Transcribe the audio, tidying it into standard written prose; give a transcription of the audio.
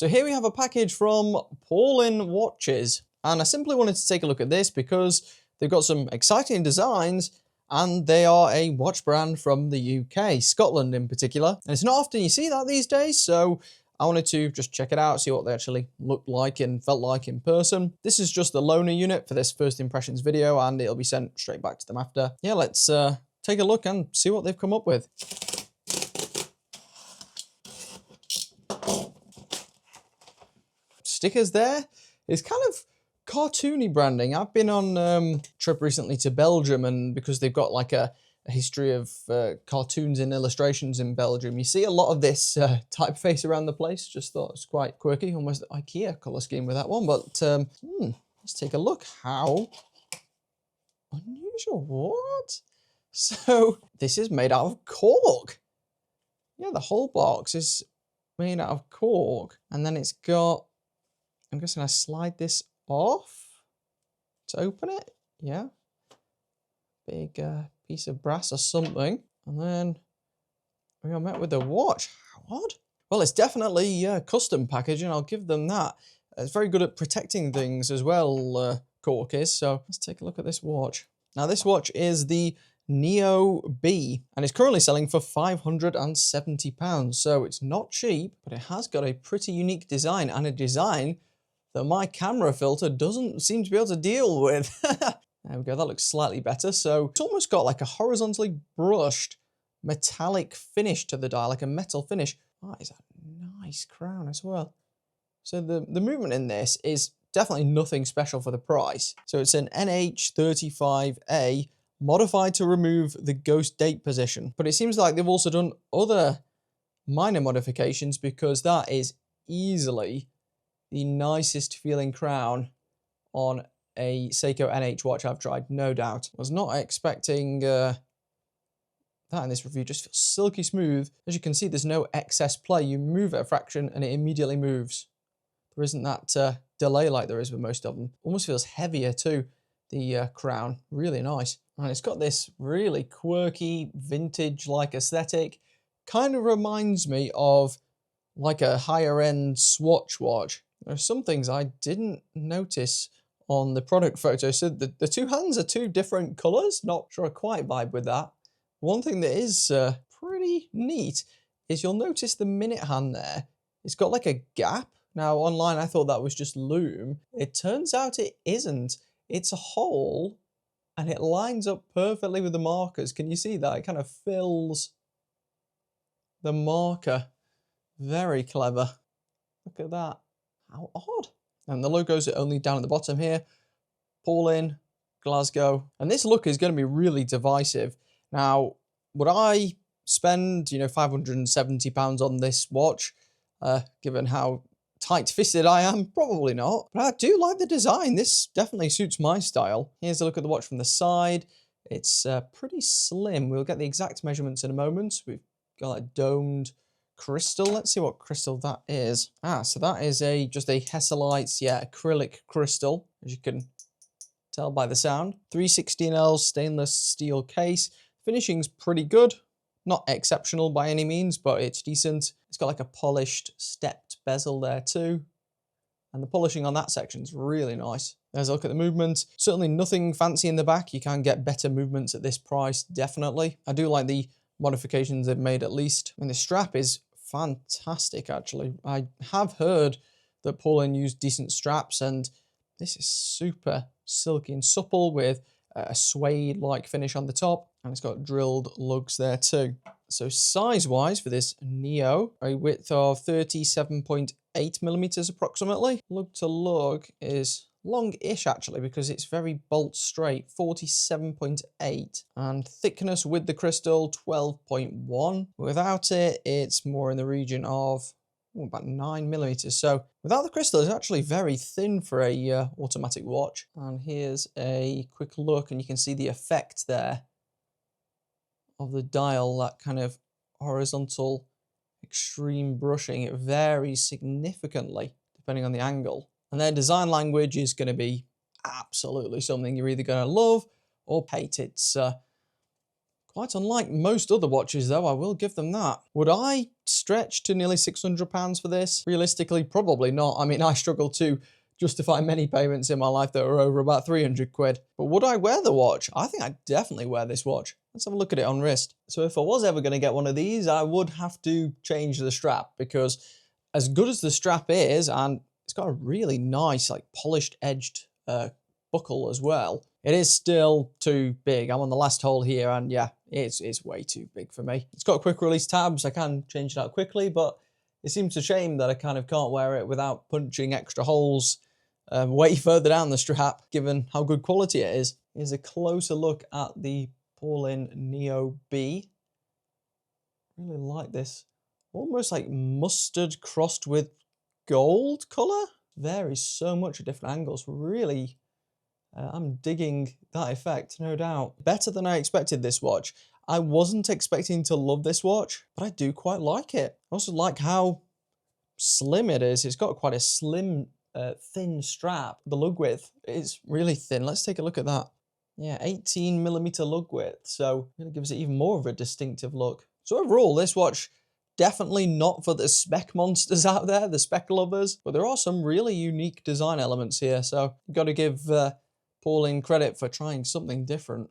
So here we have a package from Paulin Watches, and I simply wanted to take a look at this because they've got some exciting designs and they are a watch brand from the UK, Scotland in particular. And it's not often you see that these days, so I wanted to just check it out, see what they actually looked like and felt like in person. This is just the loaner unit for this first impressions video, and it'll be sent straight back to them after. Yeah, let's take a look and see what they've come up with. Stickers there. It's kind of cartoony branding. I've been on a trip recently to Belgium, and because they've got like a history of cartoons and illustrations in Belgium, you see a lot of this typeface around the place. Just thought it was quite quirky, almost IKEA colour scheme with that one. But let's take a look. How unusual. What? So this is made out of cork. Yeah, the whole box is made out of cork, and then it's got, I'm guessing I slide this off to open it. Yeah. Big piece of brass or something. And then we are met with a watch. How odd. Well, it's definitely custom packaging. I'll give them that. It's very good at protecting things as well, cork is. So let's take a look at this watch. Now, this watch is the Neo B, and it's currently selling for £570. So it's not cheap, but it has got a pretty unique design, and a design that my camera filter doesn't seem to be able to deal with. There we go, that looks slightly better. So it's almost got like a horizontally brushed metallic finish to the dial, like a metal finish. Oh, it's a nice crown as well. So the movement in this is definitely nothing special for the price. So it's an NH35A modified to remove the ghost date position. But it seems like they've also done other minor modifications, because that is easily the nicest feeling crown on a Seiko NH watch I've tried, no doubt. I was not expecting that in this review. Just feels silky smooth. As you can see, there's no excess play. You move it a fraction and it immediately moves. There isn't that delay like there is with most of them. Almost feels heavier too, the crown. Really nice. And it's got this really quirky, vintage-like aesthetic. Kind of reminds me of like a higher-end Swatch watch. There are some things I didn't notice on the product photo. So the two hands are two different colours. Not sure I quite vibe with that. One thing that is pretty neat is you'll notice the minute hand there. It's got like a gap. Now online I thought that was just loom. It turns out it isn't. It's a hole, and it lines up perfectly with the markers. Can you see that? It kind of fills the marker. Very clever. Look at that. How odd. And the logos are only down at the bottom here. Paulin, Glasgow. And this look is going to be really divisive. Now, would I spend, £570 on this watch, given how tight-fisted I am? Probably not. But I do like the design. This definitely suits my style. Here's a look at the watch from the side. It's pretty slim. We'll get the exact measurements in a moment. We've got a domed crystal. Let's see what crystal that is. So that is just a Hesalite, acrylic crystal, as you can tell by the sound. 316L stainless steel case. Finishing's pretty good. Not exceptional by any means, but it's decent. It's got like a polished stepped bezel there too. And the polishing on that section's really nice. There's a look at the movement. Certainly nothing fancy in the back. You can get better movements at this price, definitely. I do like the modifications they've made at least. And the strap is fantastic, actually. I have heard that Paulin used decent straps, and this is super silky and supple with a suede-like finish on the top, and it's got drilled lugs there too. So size-wise for this Neo, a width of 37.8mm approximately. Lug to lug is long-ish actually, because it's very bolt straight, 47.8, and thickness with the crystal 12.1. Without it, it's more in the region of about 9mm. So without the crystal, it's actually very thin for a automatic watch. And here's a quick look, and you can see the effect there of the dial, that kind of horizontal extreme brushing. It varies significantly depending on the angle. And their design language is going to be absolutely something you're either going to love or hate. It's Quite unlike most other watches though, I will give them that. Would I stretch to nearly £600 for this? Realistically, probably not. I mean, I struggle to justify many payments in my life that are over about 300 quid. But would I wear the watch? I think I'd definitely wear this watch. Let's have a look at it on wrist. So if I was ever going to get one of these, I would have to change the strap, because as good as the strap is, and it's got a really nice, like, polished edged buckle as well, it is still too big. I'm on the last hole here, and yeah, it's way too big for me. It's got quick release tabs. I can change it out quickly, but it seems a shame that I kind of can't wear it without punching extra holes way further down the strap, given how good quality it is. Here's a closer look at the Paulin Neo B. Really like this, almost like mustard crossed with gold color. Varies so much at different angles. Really, I'm digging that effect, no doubt. Better than I expected this watch. I wasn't expecting to love this watch, but I do quite like it. I also like how slim it is. It's got quite a slim, thin strap. The lug width is really thin. Let's take a look at that. Yeah, 18mm lug width, so it gives it even more of a distinctive look. So overall, this watch, definitely not for the spec monsters out there, the spec lovers, but there are some really unique design elements here, so you've got to give Paulin credit for trying something different.